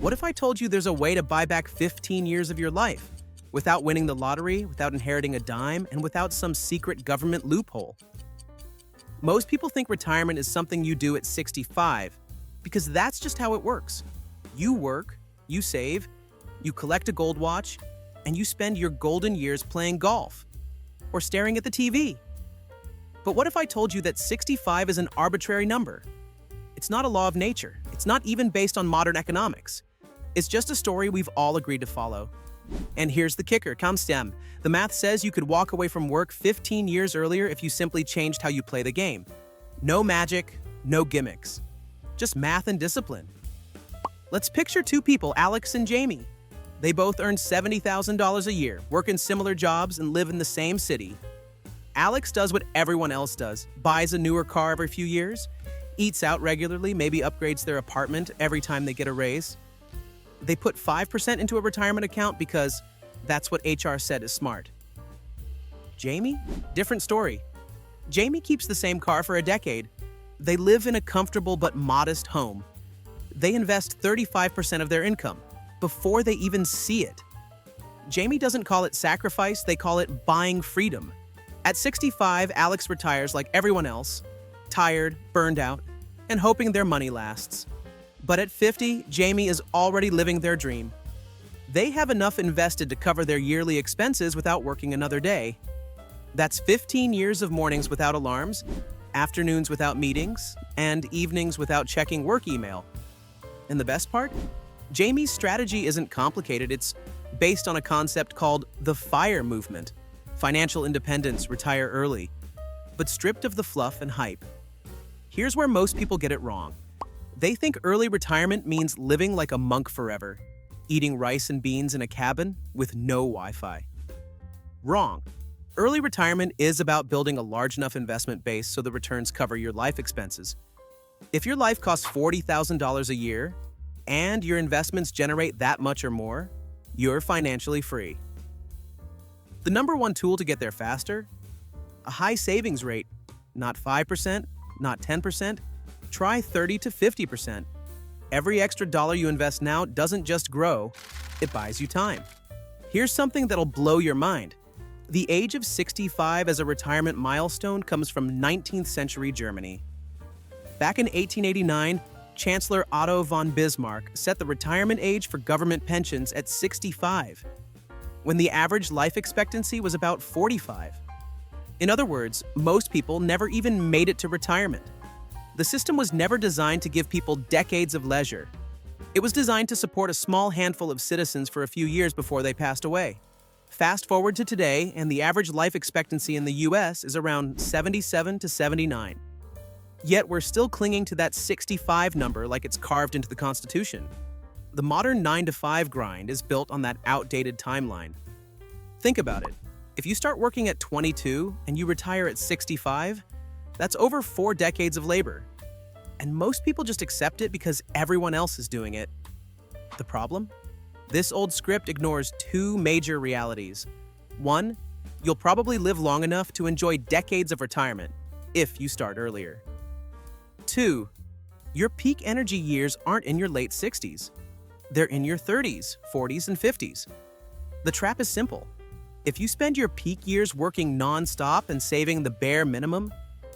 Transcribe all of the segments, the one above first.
What if I told you there's a way to buy back 15 years of your life without winning the lottery, without inheriting a dime, and without some secret government loophole? Most people think retirement is something you do at 65 because that's just how it works. You work, you save, you collect a gold watch, and you spend your golden years playing golf or staring at the TV. But what if I told you that 65 is an arbitrary number? It's not a law of nature. It's not even based on modern economics. It's just a story we've all agreed to follow. And here's the kicker, Kamstem. The math says you could walk away from work 15 years earlier if you simply changed how you play the game. No magic, no gimmicks. Just math and discipline. Let's picture two people, Alex and Jamie. They both earn $70,000 a year, work in similar jobs, and live in the same city. Alex does what everyone else does, buys a newer car every few years, eats out regularly, maybe upgrades their apartment every time they get a raise. They put 5% into a retirement account because that's what HR said is smart. Jamie? Different story. Jamie keeps the same car for a decade. They live in a comfortable but modest home. They invest 35% of their income before they even see it. Jamie doesn't call it sacrifice, they call it buying freedom. At 65, Alex retires like everyone else, tired, burned out, and hoping their money lasts. But at 50, Jamie is already living their dream. They have enough invested to cover their yearly expenses without working another day. That's 15 years of mornings without alarms, afternoons without meetings, and evenings without checking work email. And the best part? Jamie's strategy isn't complicated. It's based on a concept called the FIRE movement. Financial independence, retire early, but stripped of the fluff and hype. Here's where most people get it wrong. They think early retirement means living like a monk forever, eating rice and beans in a cabin with no Wi-Fi. Wrong. Early retirement is about building a large enough investment base so the returns cover your life expenses. If your life costs $40,000 a year and your investments generate that much or more, you're financially free. The number one tool to get there faster? A high savings rate. Not 5%, not 10%. Try 30 to 50%. Every extra dollar you invest now doesn't just grow, it buys you time. Here's something that'll blow your mind. The age of 65 as a retirement milestone comes from 19th century Germany. Back in 1889, Chancellor Otto von Bismarck set the retirement age for government pensions at 65, when the average life expectancy was about 45. In other words, most people never even made it to retirement. The system was never designed to give people decades of leisure. It was designed to support a small handful of citizens for a few years before they passed away. Fast forward to today, and the average life expectancy in the US is around 77 to 79. Yet we're still clinging to that 65 number like it's carved into the Constitution. The modern 9-to-5 grind is built on that outdated timeline. Think about it. If you start working at 22 and you retire at 65, that's over 4 decades of labor. And most people just accept it because everyone else is doing it. The problem? This old script ignores 2 major realities. 1, you'll probably live long enough to enjoy decades of retirement, if you start earlier. 2, your peak energy years aren't in your late 60s. They're in your 30s, 40s, and 50s. The trap is simple. If you spend your peak years working non-stop and saving the bare minimum,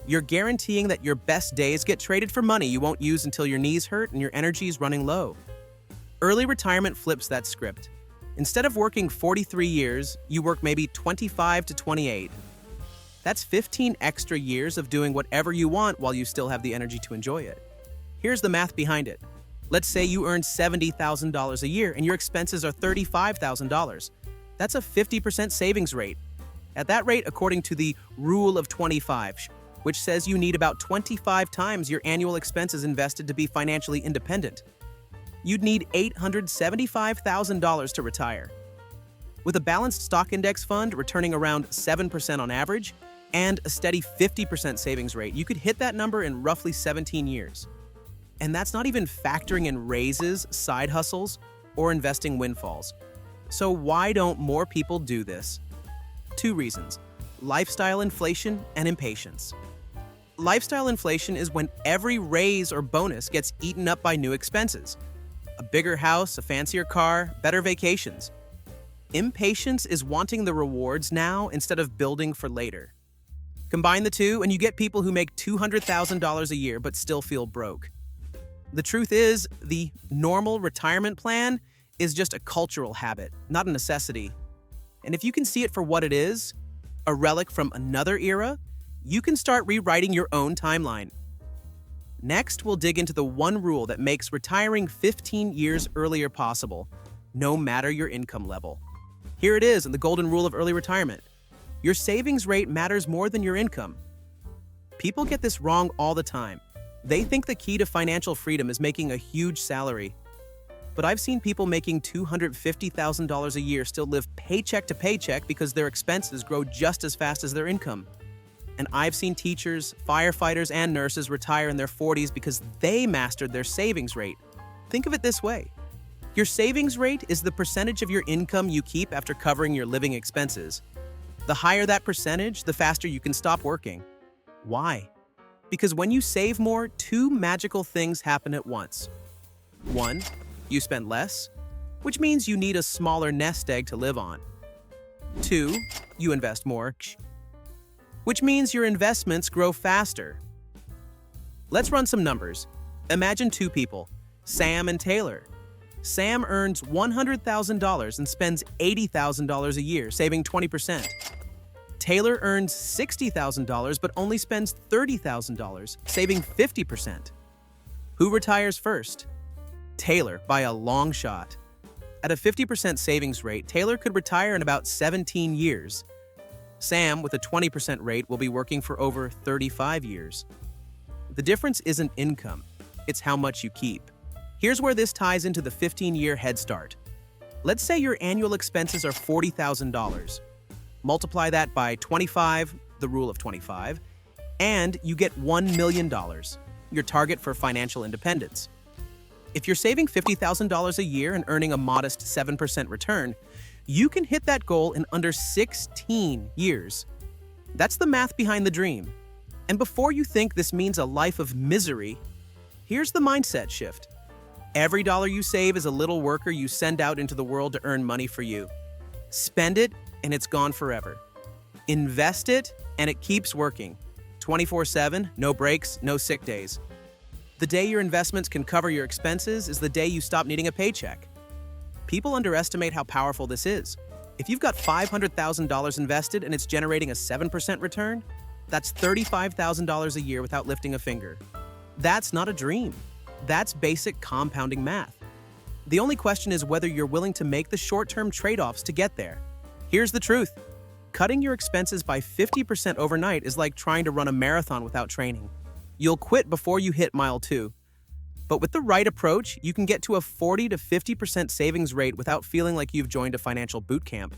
you're guaranteeing that your best days get traded for money you won't use until your knees hurt and your energy is running low. Early retirement flips that script. Instead of working 43 years, you work maybe 25 to 28. That's 15 extra years of doing whatever you want while you still have the energy to enjoy it. Here's the math behind it. Let's say you earn $70,000 a year and your expenses are $35,000. That's a 50% savings rate. At that rate, according to the Rule of 25, which says you need about 25 times your annual expenses invested to be financially independent, you'd need $875,000 to retire. With a balanced stock index fund returning around 7% on average and a steady 50% savings rate, you could hit that number in roughly 17 years. And that's not even factoring in raises, side hustles, or investing windfalls. So why don't more people do this? 2 reasons: lifestyle inflation and impatience. Lifestyle inflation is when every raise or bonus gets eaten up by new expenses. a bigger house, a fancier car, better vacations. Impatience is wanting the rewards now instead of building for later. Combine the two, and you get people who make $200,000 a year but still feel broke. The truth is, the normal retirement plan is just a cultural habit, not a necessity. And if you can see it for what it is, a relic from another era, you can start rewriting your own timeline. Next, we'll dig into the one rule that makes retiring 15 years earlier possible, no matter your income level. Here it is in the golden rule of early retirement. Your savings rate matters more than your income. People get this wrong all the time. They think the key to financial freedom is making a huge salary. But I've seen people making $250,000 a year still live paycheck to paycheck because their expenses grow just as fast as their income. And I've seen teachers, firefighters, and nurses retire in their 40s because they mastered their savings rate. Think of it this way. Your savings rate is the percentage of your income you keep after covering your living expenses. The higher that percentage, the faster you can stop working. Why? Because when you save more, two magical things happen at once. One, you spend less, which means you need a smaller nest egg to live on. Two, you invest more, which means your investments grow faster. Let's run some numbers. Imagine two people, Sam and Taylor. Sam earns $100,000 and spends $80,000 a year, saving 20%. Taylor earns $60,000 but only spends $30,000, saving 50%. Who retires first? Taylor, by a long shot. At a 50% savings rate, Taylor could retire in about 17 years. Sam, with a 20% rate, will be working for over 35 years. The difference isn't income, it's how much you keep. Here's where this ties into the 15-year head start. Let's say your annual expenses are $40,000. Multiply that by 25, the rule of 25, and you get $1 million, your target for financial independence. If you're saving $50,000 a year and earning a modest 7% return, you can hit that goal in under 16 years. That's the math behind the dream. And before you think this means a life of misery, here's the mindset shift. Every dollar you save is a little worker you send out into the world to earn money for you. Spend it, and it's gone forever. Invest it, and it keeps working. 24/7, no breaks, no sick days. The day your investments can cover your expenses is the day you stop needing a paycheck. People underestimate how powerful this is. If you've got $500,000 invested and it's generating a 7% return, that's $35,000 a year without lifting a finger. That's not a dream. That's basic compounding math. The only question is whether you're willing to make the short-term trade-offs to get there. Here's the truth. Cutting your expenses by 50% overnight is like trying to run a marathon without training. You'll quit before you hit mile 2. But with the right approach, you can get to a 40 to 50% savings rate without feeling like you've joined a financial boot camp.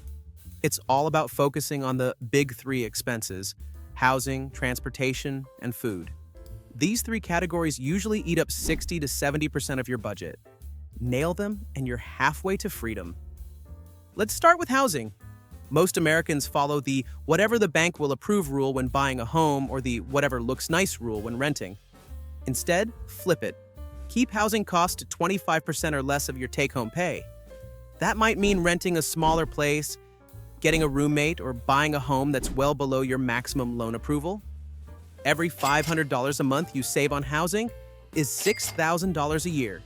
It's all about focusing on the big 3 expenses: housing, transportation, and food. These 3 categories usually eat up 60 to 70% of your budget. Nail them, and you're halfway to freedom. Let's start with housing. Most Americans follow the whatever the bank will approve rule when buying a home or the whatever looks nice rule when renting. Instead, flip it. Keep housing costs to 25% or less of your take-home pay. That might mean renting a smaller place, getting a roommate, or buying a home that's well below your maximum loan approval. Every $500 a month you save on housing is $6,000 a year.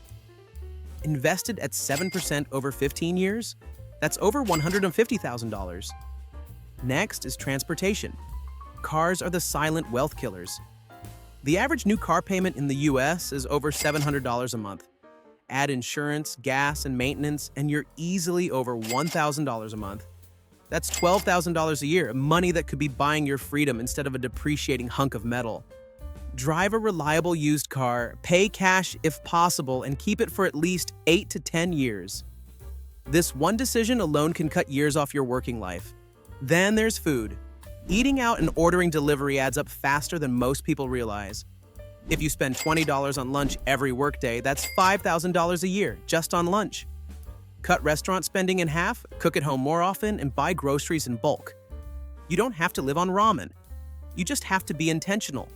Invested at 7% over 15 years, that's over $150,000. Next is transportation. Cars are the silent wealth killers. The average new car payment in the US is over $700 a month. Add insurance, gas, and maintenance, and you're easily over $1,000 a month. That's $12,000 a year, money that could be buying your freedom instead of a depreciating hunk of metal. Drive a reliable used car, pay cash if possible, and keep it for at least 8 to 10 years. This one decision alone can cut years off your working life. Then there's food. Eating out and ordering delivery adds up faster than most people realize. If you spend $20 on lunch every workday, that's $5,000 a year just on lunch. Cut restaurant spending in half, cook at home more often, and buy groceries in bulk. You don't have to live on ramen. You just have to be intentional.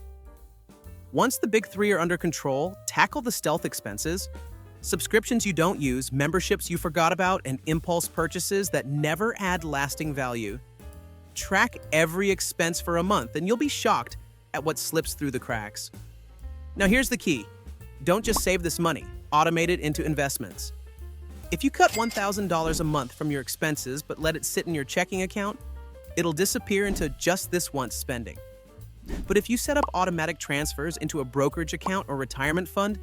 Once the big 3 are under control, tackle the stealth expenses. Subscriptions you don't use, memberships you forgot about, and impulse purchases that never add lasting value. Track every expense for a month, and you'll be shocked at what slips through the cracks. Now here's the key. Don't just save this money, automate it into investments. If you cut $1,000 a month from your expenses but let it sit in your checking account, it'll disappear into just this once spending. But if you set up automatic transfers into a brokerage account or retirement fund,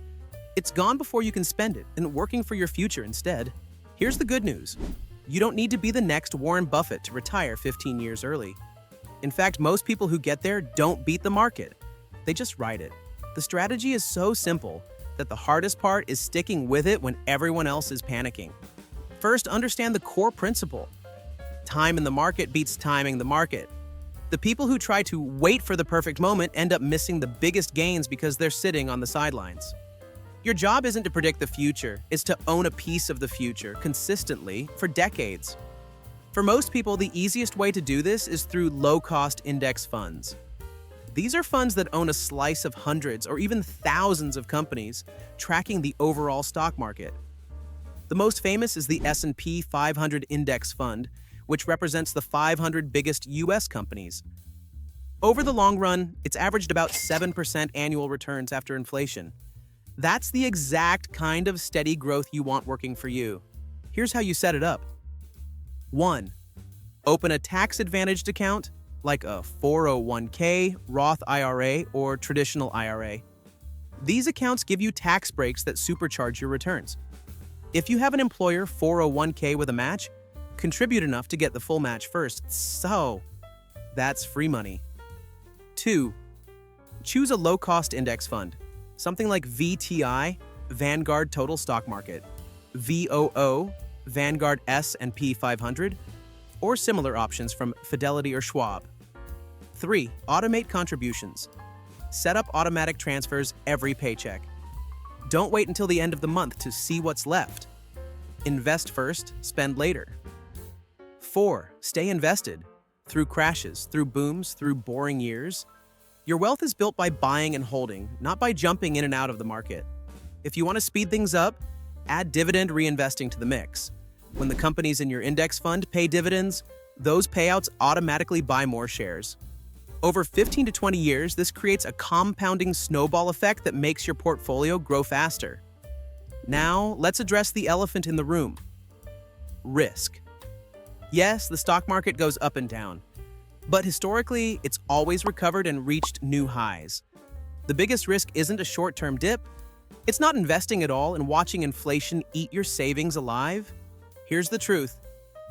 it's gone before you can spend it and working for your future instead. Here's the good news. You don't need to be the next Warren Buffett to retire 15 years early. In fact, most people who get there don't beat the market. They just ride it. The strategy is so simple that the hardest part is sticking with it when everyone else is panicking. First, understand the core principle. Time in the market beats timing the market. The people who try to wait for the perfect moment end up missing the biggest gains because they're sitting on the sidelines. Your job isn't to predict the future, it's to own a piece of the future consistently for decades. For most people, the easiest way to do this is through low-cost index funds. These are funds that own a slice of hundreds or even thousands of companies, tracking the overall stock market. The most famous is the S&P 500 Index Fund, which represents the 500 biggest U.S. companies. Over the long run, it's averaged about 7% annual returns after inflation. That's the exact kind of steady growth you want working for you. Here's how you set it up. 1. Open a tax-advantaged account, like a 401k, Roth IRA, or traditional IRA. These accounts give you tax breaks that supercharge your returns. If you have an employer 401k with a match, contribute enough to get the full match first, so that's free money. 2. Choose a low-cost index fund, something like VTI, Vanguard Total Stock Market, VOO, Vanguard S&P 500, or similar options from Fidelity or Schwab. 3. Automate contributions. Set up automatic transfers every paycheck. Don't wait until the end of the month to see what's left. Invest first, spend later. 4. Stay invested. Through crashes, through booms, through boring years. Your wealth is built by buying and holding, not by jumping in and out of the market. If you want to speed things up, add dividend reinvesting to the mix. When the companies in your index fund pay dividends, those payouts automatically buy more shares. Over 15 to 20 years, this creates a compounding snowball effect that makes your portfolio grow faster. Now, let's address the elephant in the room. Risk. Yes, the stock market goes up and down, but historically, it's always recovered and reached new highs. The biggest risk isn't a short-term dip. It's not investing at all and watching inflation eat your savings alive. Here's the truth.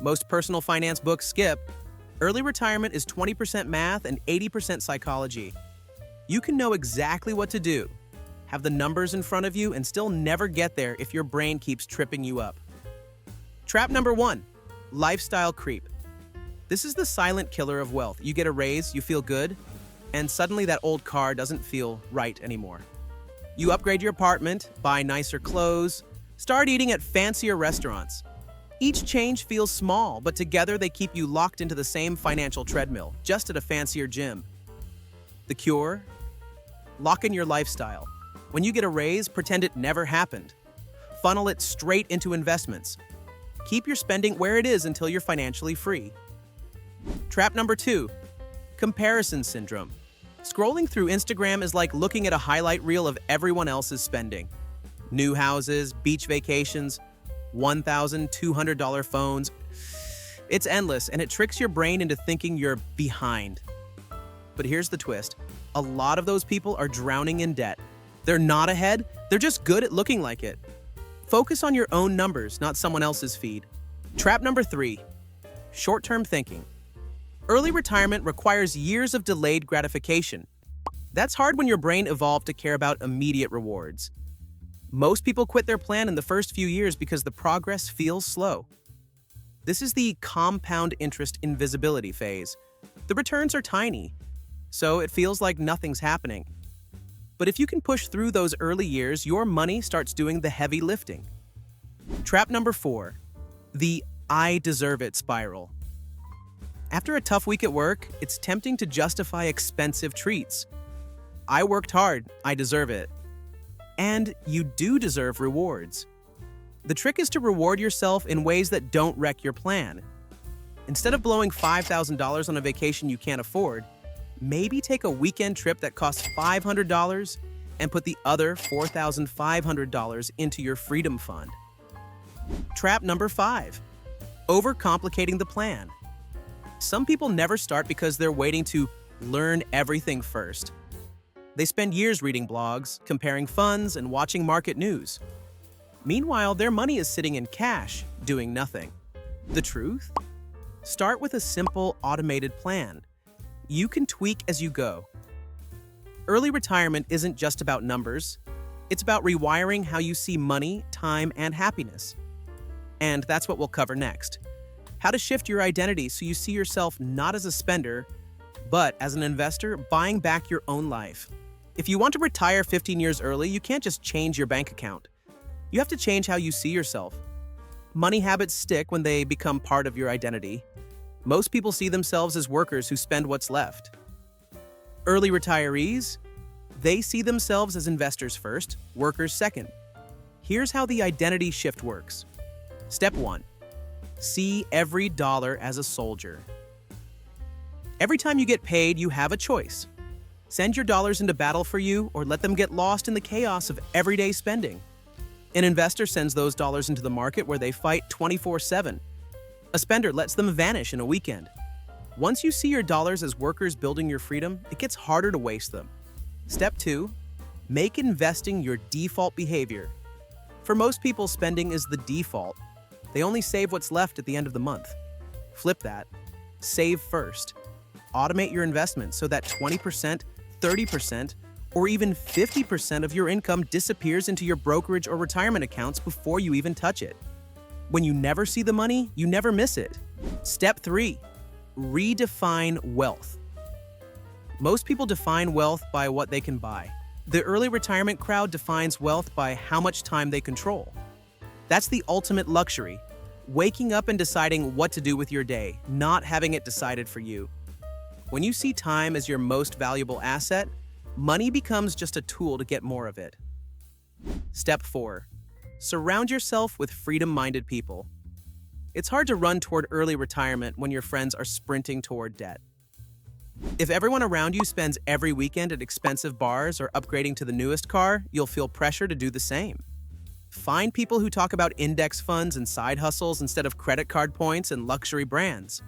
Most personal finance books skip. Early retirement is 20% math and 80% psychology. You can know exactly what to do, have the numbers in front of you, and still never get there if your brain keeps tripping you up. Trap number 1, lifestyle creep. This is the silent killer of wealth. You get a raise, you feel good, and suddenly that old car doesn't feel right anymore. You upgrade your apartment, buy nicer clothes, start eating at fancier restaurants. Each change feels small, but together they keep you locked into the same financial treadmill, just at a fancier gym. The cure? Lock in your lifestyle. When you get a raise, pretend it never happened. Funnel it straight into investments. Keep your spending where it is until you're financially free. Trap number 2, comparison syndrome. Scrolling through Instagram is like looking at a highlight reel of everyone else's spending. New houses, beach vacations, $1,200 phones. It's endless, and it tricks your brain into thinking you're behind. But here's the twist. A lot of those people are drowning in debt. They're not ahead, they're just good at looking like it. Focus on your own numbers, not someone else's feed. Trap number 3, short-term thinking. Early retirement requires years of delayed gratification. That's hard when your brain evolved to care about immediate rewards. Most people quit their plan in the first few years because the progress feels slow. This is the compound interest invisibility phase. The returns are tiny, so it feels like nothing's happening. But if you can push through those early years, your money starts doing the heavy lifting. Trap number 4, the I deserve it spiral. After a tough week at work, it's tempting to justify expensive treats. I worked hard, I deserve it. And you do deserve rewards. The trick is to reward yourself in ways that don't wreck your plan. Instead of blowing $5,000 on a vacation you can't afford, maybe take a weekend trip that costs $500 and put the other $4,500 into your freedom fund. Trap number 5, overcomplicating the plan. Some people never start because they're waiting to learn everything first. They spend years reading blogs, comparing funds, and watching market news. Meanwhile, their money is sitting in cash, doing nothing. The truth? Start with a simple, automated plan. You can tweak as you go. Early retirement isn't just about numbers. It's about rewiring how you see money, time, and happiness. And that's what we'll cover next. How to shift your identity so you see yourself not as a spender, but as an investor buying back your own life. If you want to retire 15 years early, you can't just change your bank account. You have to change how you see yourself. Money habits stick when they become part of your identity. Most people see themselves as workers who spend what's left. Early retirees, they see themselves as investors first, workers second. Here's how the identity shift works. Step 1. See every dollar as a soldier. Every time you get paid, you have a choice. Send your dollars into battle for you or let them get lost in the chaos of everyday spending. An investor sends those dollars into the market where they fight 24/7. A spender lets them vanish in a weekend. Once you see your dollars as workers building your freedom, it gets harder to waste them. Step 2. Make investing your default behavior. For most people, spending is the default. They only save what's left at the end of the month. Flip that. Save first. Automate your investments so that 20%, 30%, or even 50% of your income disappears into your brokerage or retirement accounts before you even touch it. When you never see the money, you never miss it. Step 3. Redefine wealth. Most people define wealth by what they can buy. The early retirement crowd defines wealth by how much time they control. That's the ultimate luxury. Waking up and deciding what to do with your day, not having it decided for you. When you see time as your most valuable asset, money becomes just a tool to get more of it. Step 4. Surround yourself with freedom-minded people. It's hard to run toward early retirement when your friends are sprinting toward debt. If everyone around you spends every weekend at expensive bars or upgrading to the newest car, you'll feel pressure to do the same. Find people who talk about index funds and side hustles instead of credit card points and luxury brands.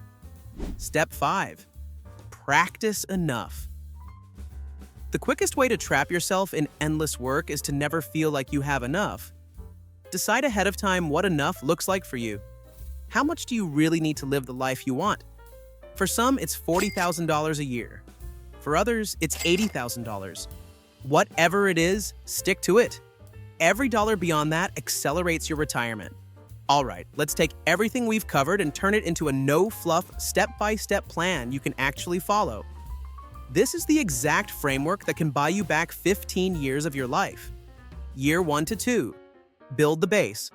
Step 5. Practice enough. The quickest way to trap yourself in endless work is to never feel like you have enough. Decide ahead of time what enough looks like for you. How much do you really need to live the life you want? For some, it's $40,000 a year. For others, it's $80,000. Whatever it is, stick to it. Every dollar beyond that accelerates your retirement. All right, let's take everything we've covered and turn it into a no-fluff, step-by-step plan you can actually follow. This is the exact framework that can buy you back 15 years of your life. Year 1 to 2. Build the base.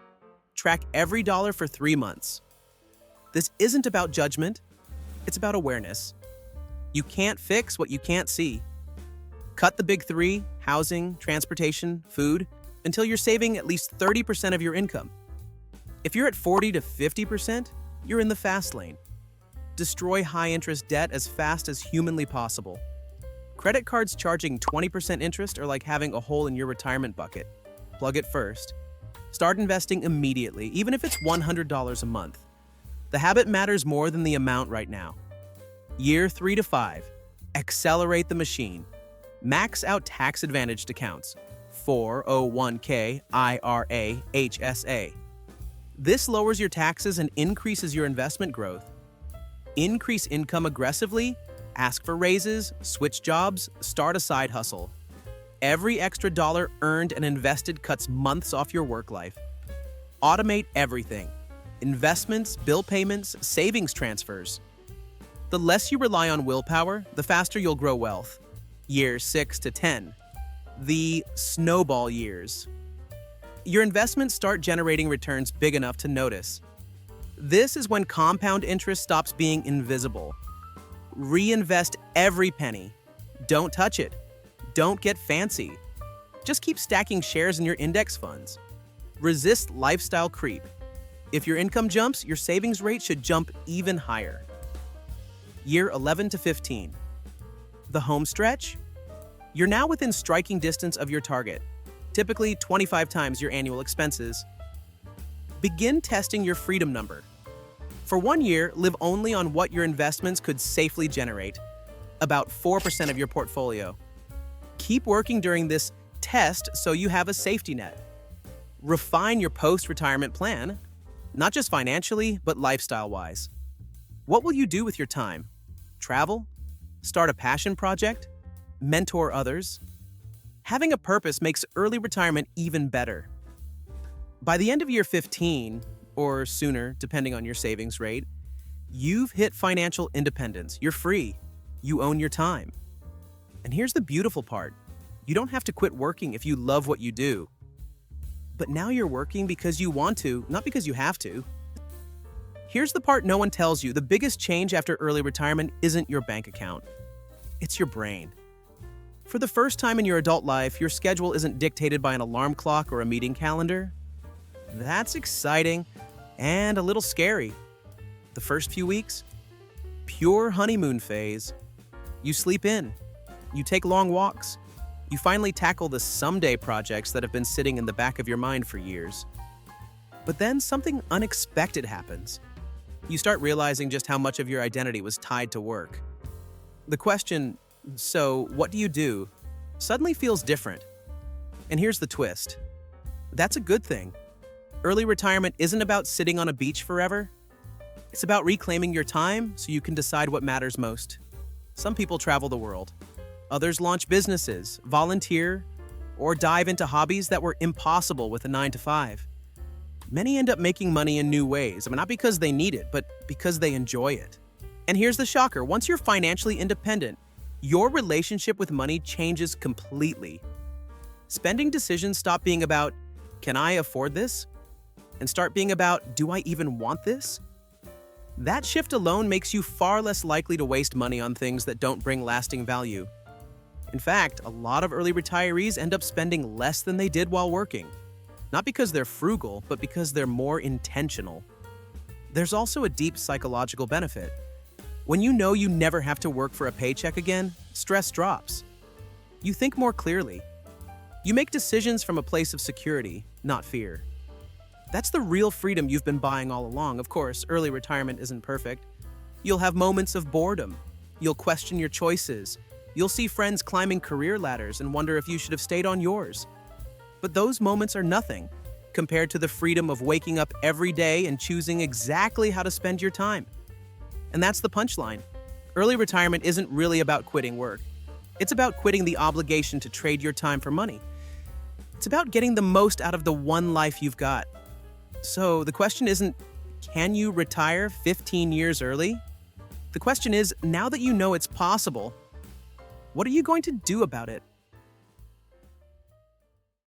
Track every dollar for 3 months. This isn't about judgment. It's about awareness. You can't fix what you can't see. Cut the big 3, housing, transportation, food, until you're saving at least 30% of your income. If you're at 40 to 50%, you're in the fast lane. Destroy high-interest debt as fast as humanly possible. Credit cards charging 20% interest are like having a hole in your retirement bucket. Plug it first. Start investing immediately, even if it's $100 a month. The habit matters more than the amount right now. Year 3 to 5. Accelerate the machine. Max out tax-advantaged accounts. 401k, IRA, HSA. This lowers your taxes and increases your investment growth. Increase income aggressively, ask for raises, switch jobs, start a side hustle. Every extra dollar earned and invested cuts months off your work life. Automate everything. Investments, bill payments, savings transfers. The less you rely on willpower, the faster you'll grow wealth. Years 6 to 10. The snowball years. Your investments start generating returns big enough to notice. This is when compound interest stops being invisible. Reinvest every penny. Don't touch it. Don't get fancy. Just keep stacking shares in your index funds. Resist lifestyle creep. If your income jumps, your savings rate should jump even higher. Year 11 to 15. The home stretch? You're now within striking distance of your target, typically 25 times your annual expenses. Begin testing your freedom number. For 1 year, live only on what your investments could safely generate, about 4% of your portfolio. Keep working during this test so you have a safety net. Refine your post-retirement plan, not just financially, but lifestyle-wise. What will you do with your time? Travel? Start a passion project? Mentor others? Having a purpose makes early retirement even better. By the end of year 15, or sooner, depending on your savings rate, you've hit financial independence. You're free. You own your time. And here's the beautiful part. You don't have to quit working if you love what you do. But now you're working because you want to, not because you have to. Here's the part no one tells you. The biggest change after early retirement isn't your bank account. It's your brain. For the first time in your adult life, your schedule isn't dictated by an alarm clock or a meeting calendar. That's exciting and a little scary. The first few weeks, pure honeymoon phase. You sleep in. You take long walks. You finally tackle the someday projects that have been sitting in the back of your mind for years. But then something unexpected happens. You start realizing just how much of your identity was tied to work. The question, so what do you do, suddenly feels different. And here's the twist. That's a good thing. Early retirement isn't about sitting on a beach forever. It's about reclaiming your time so you can decide what matters most. Some people travel the world. Others launch businesses, volunteer, or dive into hobbies that were impossible with a 9-to-5. Many end up making money in new ways. Not because they need it, but because they enjoy it. And here's the shocker. Once you're financially independent, your relationship with money changes completely. Spending decisions stop being about, can I afford this? And start being about, do I even want this? That shift alone makes you far less likely to waste money on things that don't bring lasting value. In fact, a lot of early retirees end up spending less than they did while working. Not because they're frugal, but because they're more intentional. There's also a deep psychological benefit. When you know you never have to work for a paycheck again, stress drops. You think more clearly. You make decisions from a place of security, not fear. That's the real freedom you've been buying all along. Of course, early retirement isn't perfect. You'll have moments of boredom. You'll question your choices. You'll see friends climbing career ladders and wonder if you should have stayed on yours. But those moments are nothing compared to the freedom of waking up every day and choosing exactly how to spend your time. And that's the punchline. Early retirement isn't really about quitting work. It's about quitting the obligation to trade your time for money. It's about getting the most out of the one life you've got. So the question isn't, can you retire 15 years early? The question is, now that you know it's possible, what are you going to do about it?